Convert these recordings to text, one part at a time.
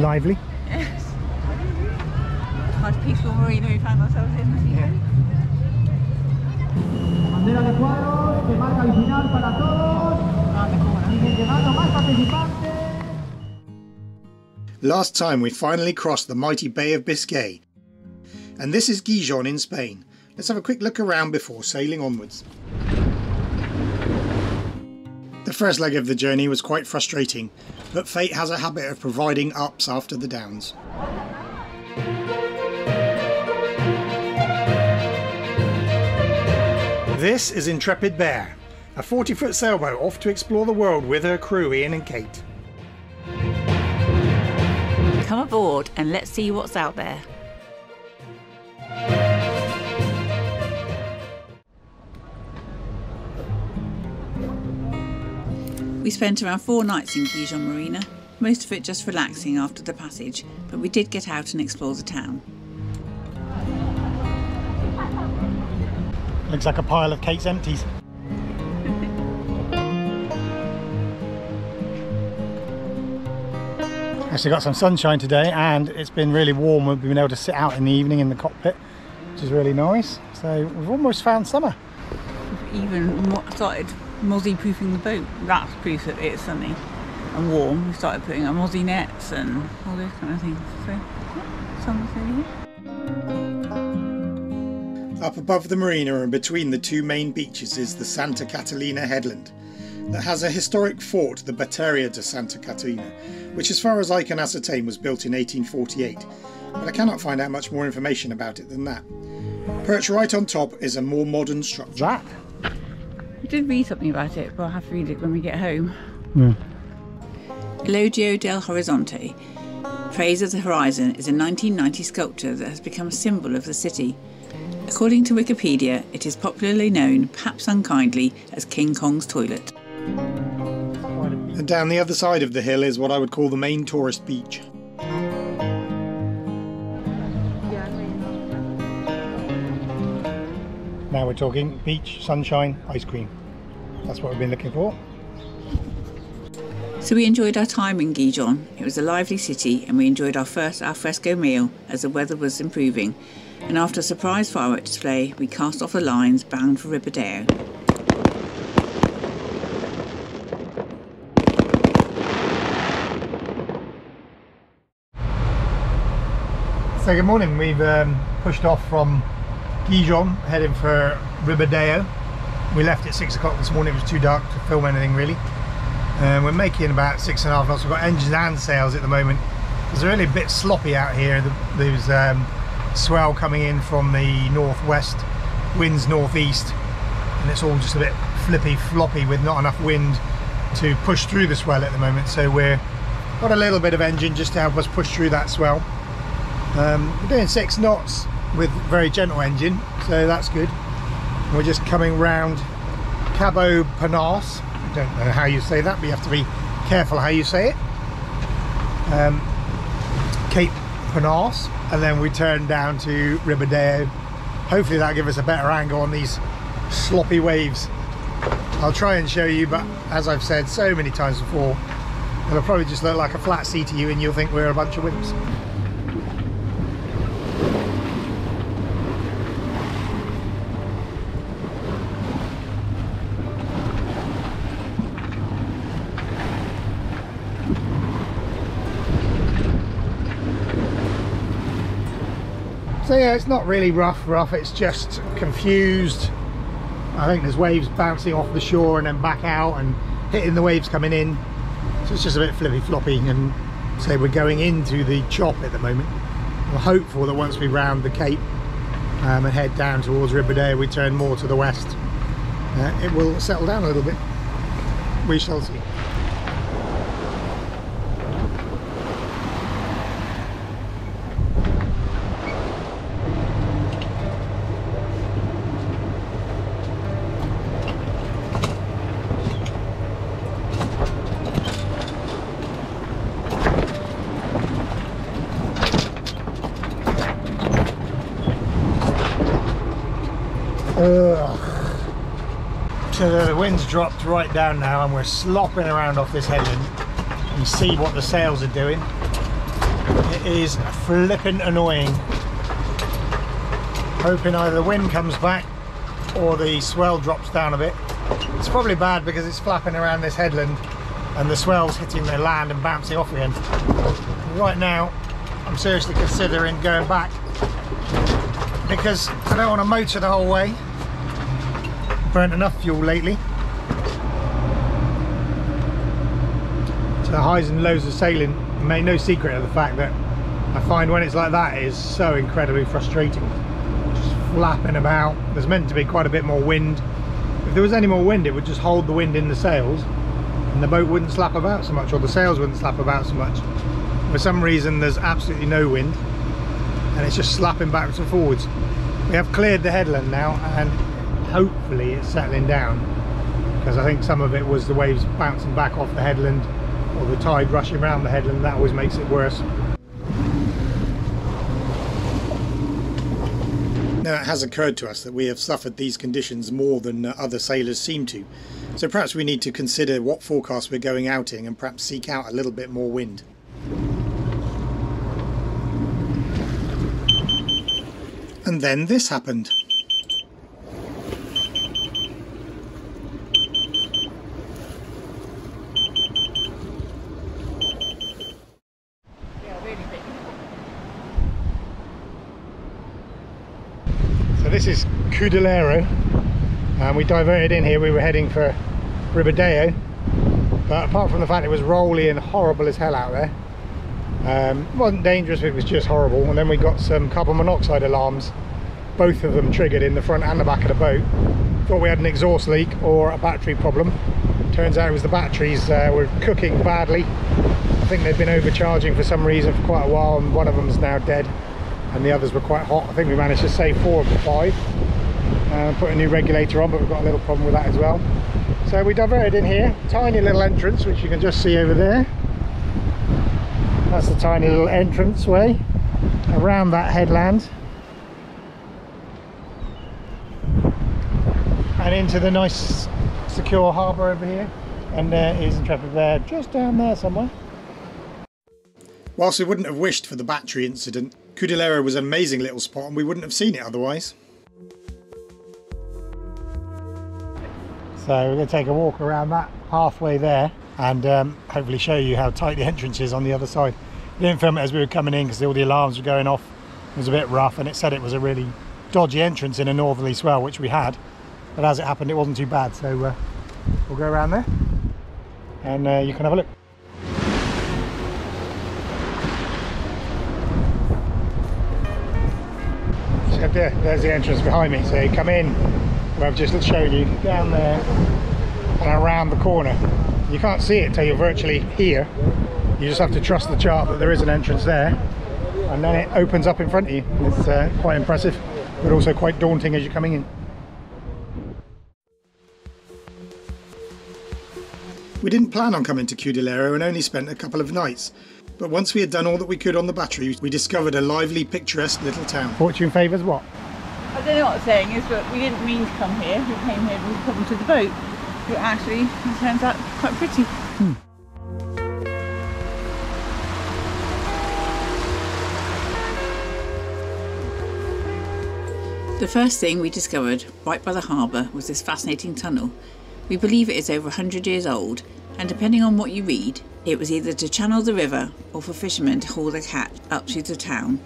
lively. Yes. Nice peaceful marina we found ourselves in this evening. Bandera de cuadros que marca el final para todos. Siguen llegando más participantes. Last time we finally crossed the mighty Bay of Biscay. And this is Gijon in Spain. Let's have a quick look around before sailing onwards. The first leg of the journey was quite frustrating, but fate has a habit of providing ups after the downs. This is Intrepid Bear, a 40-foot sailboat off to explore the world with her crew Ian and Kate. Come aboard and let's see what's out there. We spent around 4 nights in Gijon Marina, most of it just relaxing after the passage, but we did get out and explore the town. Looks like a pile of Kate's empties. Actually got some sunshine today and it's been really warm. We've been able to sit out in the evening in the cockpit, which is really nice. So we've almost found summer. We've even started mozzie proofing the boat. That's proof that it's sunny and warm. We started putting our mozzie nets and all those kind of things. So yeah, summer's over here. Up above the marina and between the two main beaches is the Santa Catalina headland that has a historic fort, the Batteria de Santa Catalina, which as far as I can ascertain was built in 1848, but I cannot find out much more information about it than that. Perched right on top is a more modern structure. I did read something about it, but I'll have to read it when we get home. Elogio del Horizonte, Praise of the Horizon, is a 1990 sculpture that has become a symbol of the city. According to Wikipedia, it is popularly known, perhaps unkindly, as King Kong's toilet. And down the other side of the hill is what I would call the main tourist beach. Now we're talking beach, sunshine, ice cream. That's what we've been looking for. So we enjoyed our time in Gijon. It was a lively city and we enjoyed our first al fresco meal as the weather was improving. And after a surprise firework display, we cast off the lines bound for Liveaboard. So good morning, we've pushed off from Gijon, heading for Liveaboard. We left at 6 o'clock this morning, it was too dark to film anything really. We're making about 6.5 knots, we've got engines and sails at the moment. It's really a bit sloppy out here, there's swell coming in from the northwest, winds northeast, and it's all just a bit flippy floppy with not enough wind to push through the swell at the moment. So we've got a little bit of engine just to help us push through that swell. We're doing 6 knots with very gentle engine, so that's good. We're just coming round Cabo Panas. I don't know how you say that, but you have to be careful how you say it. Cape Panas, and then we turn down to Liveaboard. Hopefully that'll give us a better angle on these sloppy waves. I'll try and show you, but as I've said so many times before, it'll probably just look like a flat sea to you and you'll think we're a bunch of wimps. So yeah, it's not really rough, it's just confused. I think there's waves bouncing off the shore and then back out and hitting the waves coming in. So it's just a bit flippy floppy, and so we're going into the chop at the moment. We're hopeful that once we round the cape and head down towards Liveaboard, we turn more to the west, it will settle down a little bit. We shall see. So the wind's dropped right down now and we're slopping around off this headland. You see what the sails are doing. It is flipping annoying. Hoping either the wind comes back or the swell drops down a bit. It's probably bad because it's flapping around this headland and the swell's hitting the land and bouncing off again. Right now, I'm seriously considering going back because I don't want to motor the whole way. Burnt enough fuel lately. So the highs and lows of sailing, made no secret of the fact that I find when it's like that, it is so incredibly frustrating. Just flapping about. There's meant to be quite a bit more wind. If there was any more wind, it would just hold the wind in the sails and the boat wouldn't slap about so much, or the sails wouldn't slap about so much. For some reason there's absolutely no wind and it's just slapping backwards and forwards. We have cleared the headland now and hopefully it's settling down, because I think some of it was the waves bouncing back off the headland or the tide rushing around the headland. That always makes it worse. Now it has occurred to us that we have suffered these conditions more than other sailors seem to, so perhaps we need to consider what forecast we're going outing and perhaps seek out a little bit more wind. And then this happened. So this is Cudillero, and we diverted in here. We were heading for Liveaboard, but apart from the fact it was rolly and horrible as hell out there, it wasn't dangerous, it was just horrible. And then we got some carbon monoxide alarms, both of them triggered in the front and the back of the boat. Thought we had an exhaust leak or a battery problem. Turns out it was the batteries were cooking badly. I think they've been overcharging for some reason for quite a while, and one of them's now dead and the others were quite hot. I think we managed to save 4 of the 5. Put a new regulator on, but we've got a little problem with that as well. So we diverted in here, tiny little entrance which you can just see over there. That's the tiny little entrance way around that headland and into the nice secure harbour over here. And there is Intrepid there, just down there somewhere. Whilst we wouldn't have wished for the battery incident, Cudillero was an amazing little spot and we wouldn't have seen it otherwise. So we're going to take a walk around that halfway there and hopefully show you how tight the entrance is on the other side. We didn't film it as we were coming in because all the alarms were going off. It was a bit rough and it said it was a really dodgy entrance in a northerly swell, which we had, but as it happened it wasn't too bad. So we'll go around there and you can have a look. So there's the entrance behind me. So you come in where I've just shown you, down there and around the corner. You can't see it till you're virtually here. You just have to trust the chart that there is an entrance there, and then it opens up in front of you. It's quite impressive, but also quite daunting as you're coming in. We didn't plan on coming to Cudillero and only spent a couple of nights, but once we had done all that we could on the battery, we discovered a lively, picturesque little town. Fortune favours what? I don't know what the saying is, but we didn't mean to come here. We came here with a problem to the boat. But actually, it turns out quite pretty. The first thing we discovered right by the harbour was this fascinating tunnel. We believe it is over 100 years old, and depending on what you read, it was either to channel the river or for fishermen to haul their catch up to the town.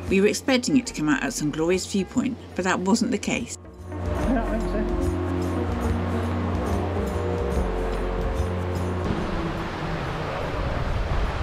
We were expecting it to come out at some glorious viewpoint, but that wasn't the case. Yeah, I think so.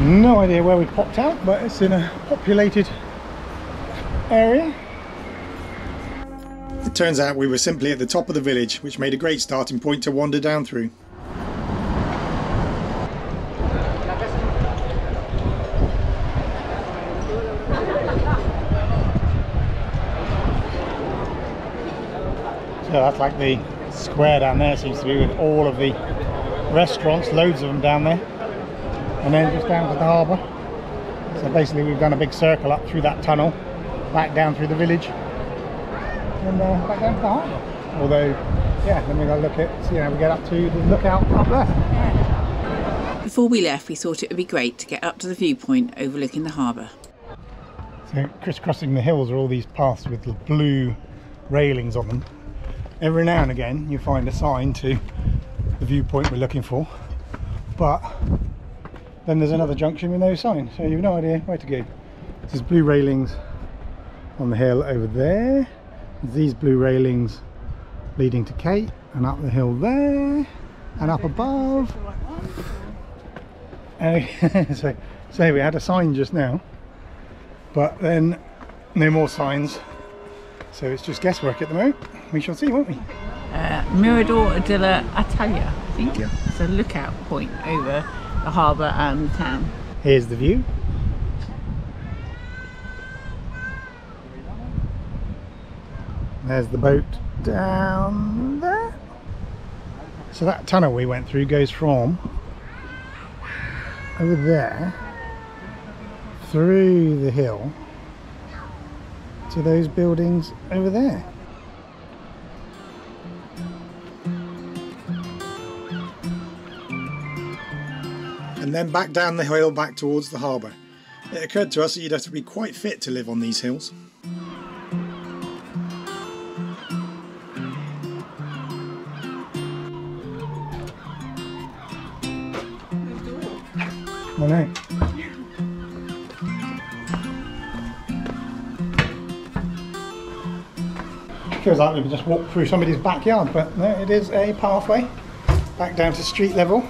No idea where we popped out, but it's in a populated area. It turns out we were simply at the top of the village, which made a great starting point to wander down through. So that's like the square down there, seems to be, with all of the restaurants, loads of them down there, and then just down to the harbour. So basically we've done a big circle up through that tunnel, back down through the village, and back down to the harbour. Although, yeah, then we're going to look at, see how we get up to the lookout up there. Before we left, we thought it would be great to get up to the viewpoint overlooking the harbour. So crisscrossing the hills are all these paths with the blue railings on them. Every now and again you find a sign to the viewpoint we're looking for, but then there's another junction with no sign, so you've no idea where to go. There's blue railings on the hill over there. There's these blue railings leading to Kate, and up the hill there, and up above. So we had a sign just now, but then no more signs, so it's just guesswork at the moment. We shall see, won't we? Mirador de la Italia, I think. Yeah. It's a lookout point over the harbour and the town. Here's the view. There's the boat down there. So that tunnel we went through goes from over there through the hill to those buildings over there. And then back down the hill back towards the harbour. It occurred to us that you'd have to be quite fit to live on these hills. I know. Feels like we've just walked through somebody's backyard, but no, it is a pathway back down to street level.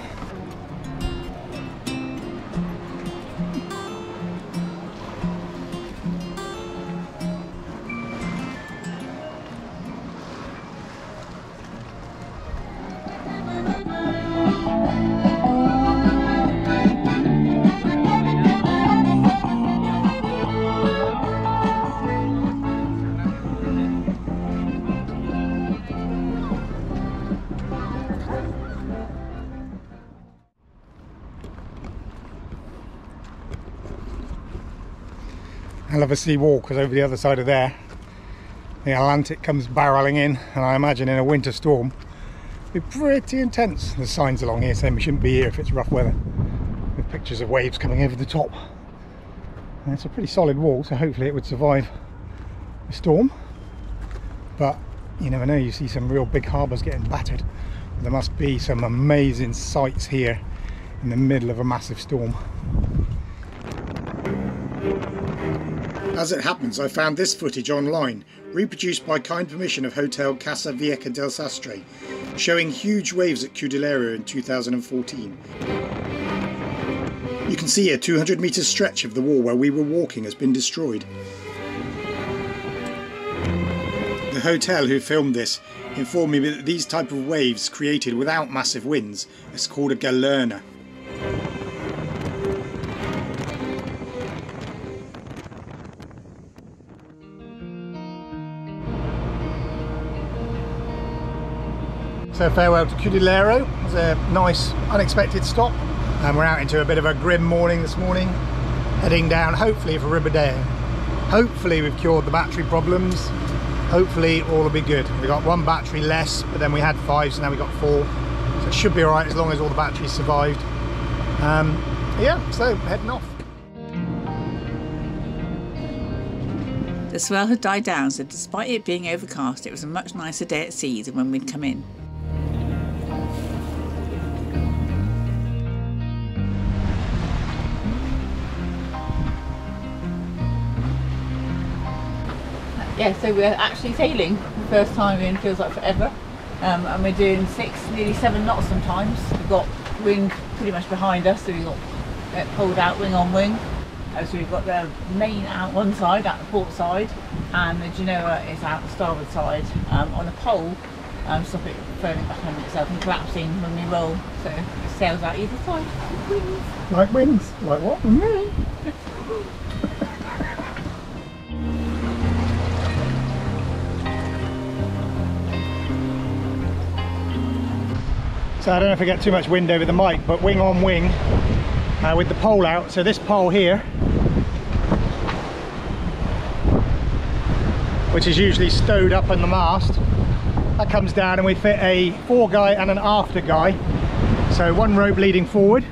Hell of a sea wall, because over the other side of there the Atlantic comes barrelling in, and I imagine in a winter storm it'd be pretty intense. There's signs along here saying we shouldn't be here if it's rough weather, with pictures of waves coming over the top. And it's a pretty solid wall, so hopefully it would survive a storm, but you never know. You see some real big harbours getting battered. There must be some amazing sights here in the middle of a massive storm. As it happens, I found this footage online, reproduced by kind permission of Hotel Casa Vieja del Sastre, showing huge waves at Cudillero in 2014. You can see a 200 metre stretch of the wall where we were walking has been destroyed. The hotel who filmed this informed me that these type of waves created without massive winds is called a galerna. So farewell to Cudillero. It was a nice unexpected stop, and we're out into a bit of a grim morning this morning, heading down hopefully for Ribadeo. Hopefully we've cured the battery problems, hopefully all will be good. We got one battery less, but then we had 5, so now we got 4, so it should be alright as long as all the batteries survived. Yeah, so heading off. The swell had died down, so despite it being overcast, it was a much nicer day at sea than when we'd come in. Yeah, so we're actually sailing the first time in, feels like forever, and we're doing 6, nearly 7 knots sometimes. We've got wind pretty much behind us, so we've got pulled out wing on wing. So we've got the main out one side, out the port side, and the Genoa is out the starboard side on a pole, stop it firming back on itself and collapsing when we roll. So the sails out either side. Wings. Like wings? Like what? So I don't know if I get too much wind over the mic, but wing on wing with the pole out. So this pole here, which is usually stowed up on the mast, that comes down, and we fit a fore guy and an after guy. So one rope leading forward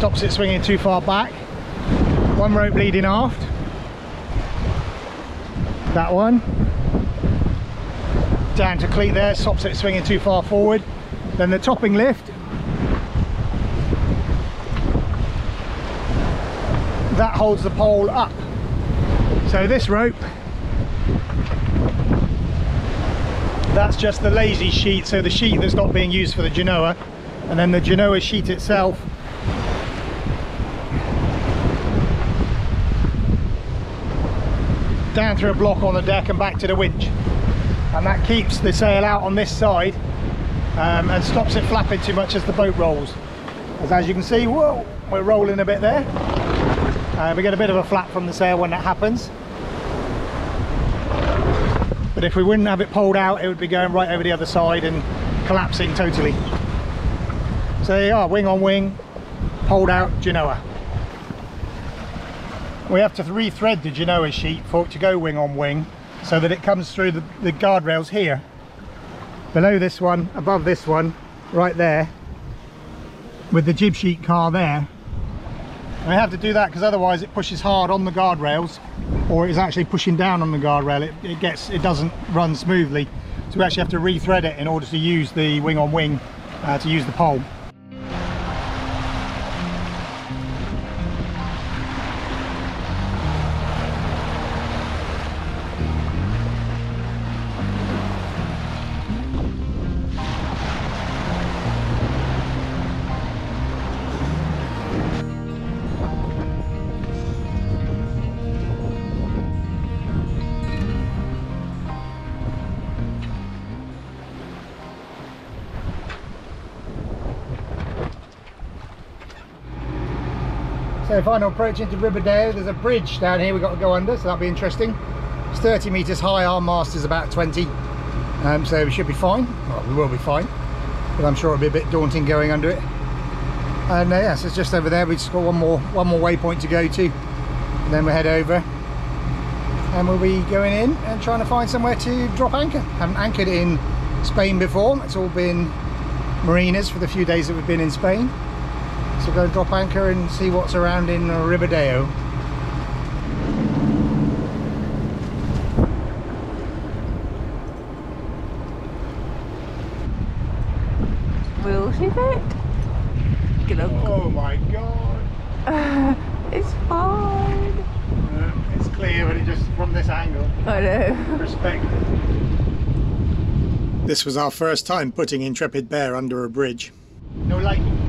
stops it swinging too far back. One rope leading aft. That one. Down to cleat there, stops it swinging too far forward. Then the topping lift. That holds the pole up. So this rope, that's just the lazy sheet, so the sheet that's not being used for the genoa, and then the genoa sheet itself down through a block on the deck and back to the winch, and that keeps the sail out on this side and stops it flapping too much as the boat rolls. As you can see, whoa, we're rolling a bit there. We get a bit of a flap from the sail when that happens. But if we wouldn't have it poled out, it would be going right over the other side and collapsing totally. So there you are, wing on wing, poled out Genoa. We have to re-thread the Genoa sheet for it to go wing on wing, so that it comes through the guardrails here. Below this one, above this one, right there, with the jib sheet car there. And we have to do that because otherwise it pushes hard on the guardrails, or it's actually pushing down on the guardrail. It doesn't run smoothly, so we actually have to re-thread it in order to use the wing on wing to use the pole. So final approach into Ribadeo. There's a bridge down here we've got to go under, so that'll be interesting. It's 30 metres high, our mast is about 20, so we should be fine. Well, we will be fine, but I'm sure it'll be a bit daunting going under it. And yeah, so it's just over there. We've just got one more waypoint to go to, and then we'll head over and we'll be going in and trying to find somewhere to drop anchor. Haven't anchored in Spain before. It's all been marinas for the few days that we've been in Spain. So go drop anchor and see what's around in Ribadeo. Will she fit? Get up. Oh my god! It's fine. It's clear, but it just from this angle. I know. Respect. This was our first time putting Intrepid Bear under a bridge. No lighting.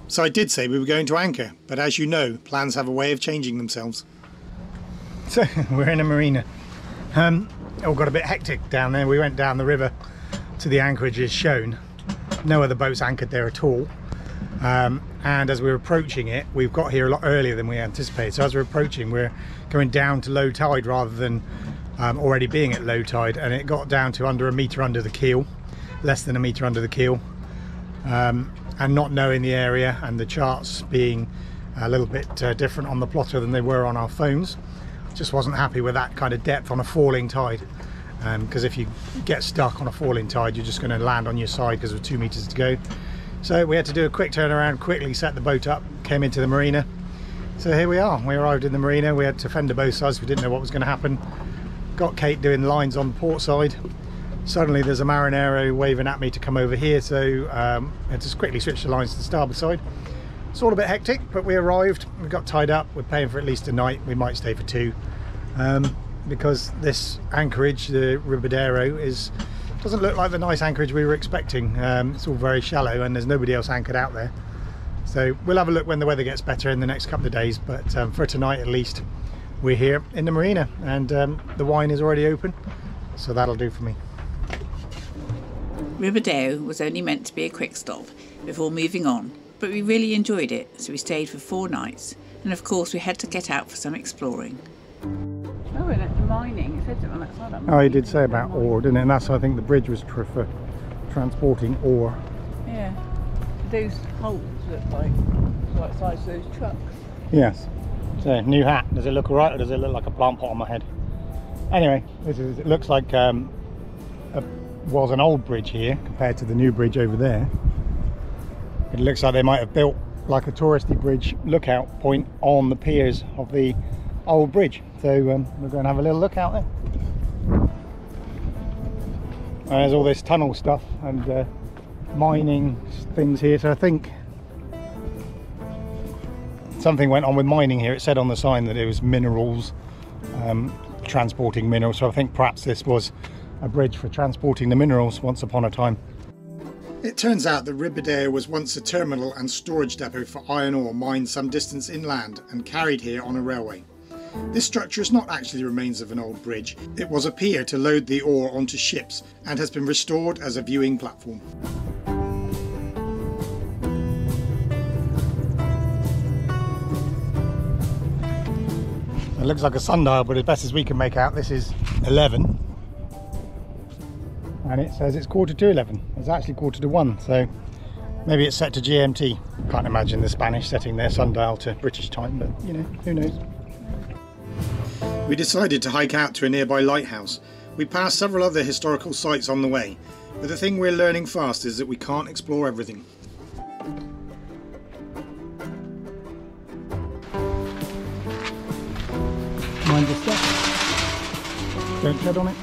So I did say we were going to anchor, but as you know, plans have a way of changing themselves. So we're in a marina. It all got a bit hectic down there. We went down the river to the anchorage as shown. No other boats anchored there at all. And as we were approaching it, we've got here a lot earlier than we anticipated. So as we're approaching, we're going down to low tide rather than already being at low tide. And it got down to under a metre under the keel, less than a metre under the keel. And not knowing the area and the charts being a little bit different on the plotter than they were on our phones, just wasn't happy with that kind of depth on a falling tide, because if you get stuck on a falling tide, you're just going to land on your side because of 2 meters to go. So we had to do a quick turnaround, quickly set the boat up, came into the marina. So here we are. We arrived in the marina. We had to fender both sides. We didn't know what was going to happen. Got Kate doing lines on the port side. Suddenly there's a marinero waving at me to come over here, so I had to quickly switch the lines to the starboard side. It's all a bit hectic, but we arrived, we got tied up. We're paying for at least a night. We might stay for 2, because this anchorage, the Ribadeo, doesn't look like the nice anchorage we were expecting. It's all very shallow and there's nobody else anchored out there. So we'll have a look when the weather gets better in the next couple of days, but for tonight at least, we're here in the marina, and the wine is already open, so that'll do for me. Ribadeo was only meant to be a quick stop before moving on, but we really enjoyed it, so we stayed for 4 nights, and of course we had to get out for some exploring. Oh, and it's mining. It said something on that side. Oh, he did say about ore, didn't it? And that's, I think, the bridge was for transporting ore. Yeah. Those holes look like the right size of those trucks. Yes. So, new hat. Does it look alright, or does it look like a plant pot on my head? Anyway, it looks like was an old bridge here compared to the new bridge over there. It looks like they might have built like a touristy bridge lookout point on the piers of the old bridge. So we're going to have a little look out there. There's all this tunnel stuff and mining things here, so I think something went on with mining here. It said on the sign that it was minerals, transporting minerals, so I think perhaps this was a bridge for transporting the minerals once upon a time. It turns out that Liveaboard was once a terminal and storage depot for iron ore mined some distance inland and carried here on a railway. This structure is not actually the remains of an old bridge. It was a pier to load the ore onto ships and has been restored as a viewing platform. It looks like a sundial, but as best as we can make out, this is 11. And it says it's 11:15. It's actually 1:45, so maybe it's set to GMT. Can't imagine the Spanish setting their sundial to British time, but you know, who knows. We decided to hike out to a nearby lighthouse. We passed several other historical sites on the way, but the thing we're learning fast is that we can't explore everything. Mind your step. Don't tread on it.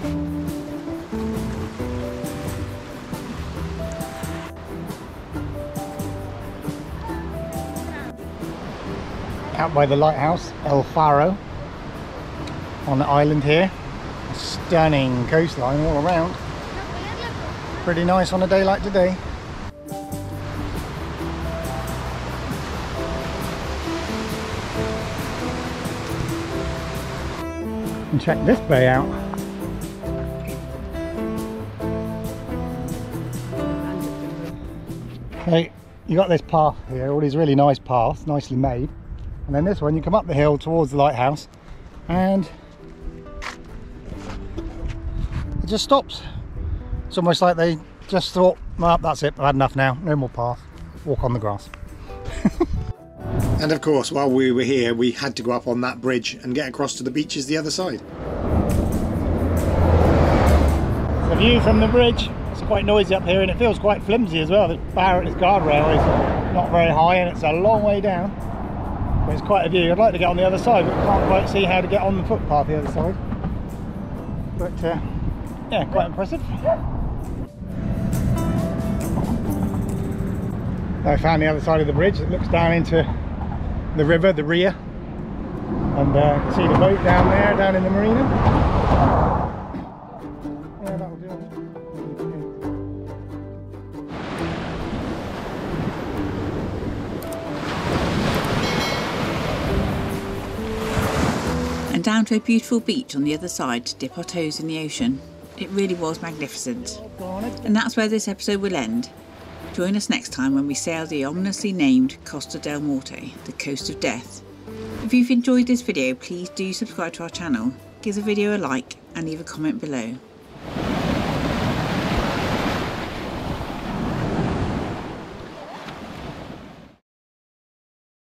Out by the lighthouse, El Faro, on the island here. A stunning coastline all around. Pretty nice on a day like today. And check this bay out. So you got this path here, all these really nice paths, nicely made. And then this one, you come up the hill towards the lighthouse and it just stops. It's almost like they just thought, well, that's it, I've had enough now, no more path, walk on the grass. And of course, while we were here, we had to go up on that bridge and get across to the beaches the other side. The view from the bridge, it's quite noisy up here and it feels quite flimsy as well. The guardrail is not very high and it's a long way down. But it's quite a view. I'd like to get on the other side, but can't quite see how to get on the footpath the other side. But yeah, quite impressive. I found the other side of the bridge that looks down into the river, the Ria, and see the boat down there, down in the marina. Yeah, that'll do. And down to a beautiful beach on the other side to dip our toes in the ocean. It really was magnificent. And that's where this episode will end. Join us next time when we sail the ominously named Costa del Morte, the coast of death. If you've enjoyed this video, please do subscribe to our channel, give the video a like and leave a comment below.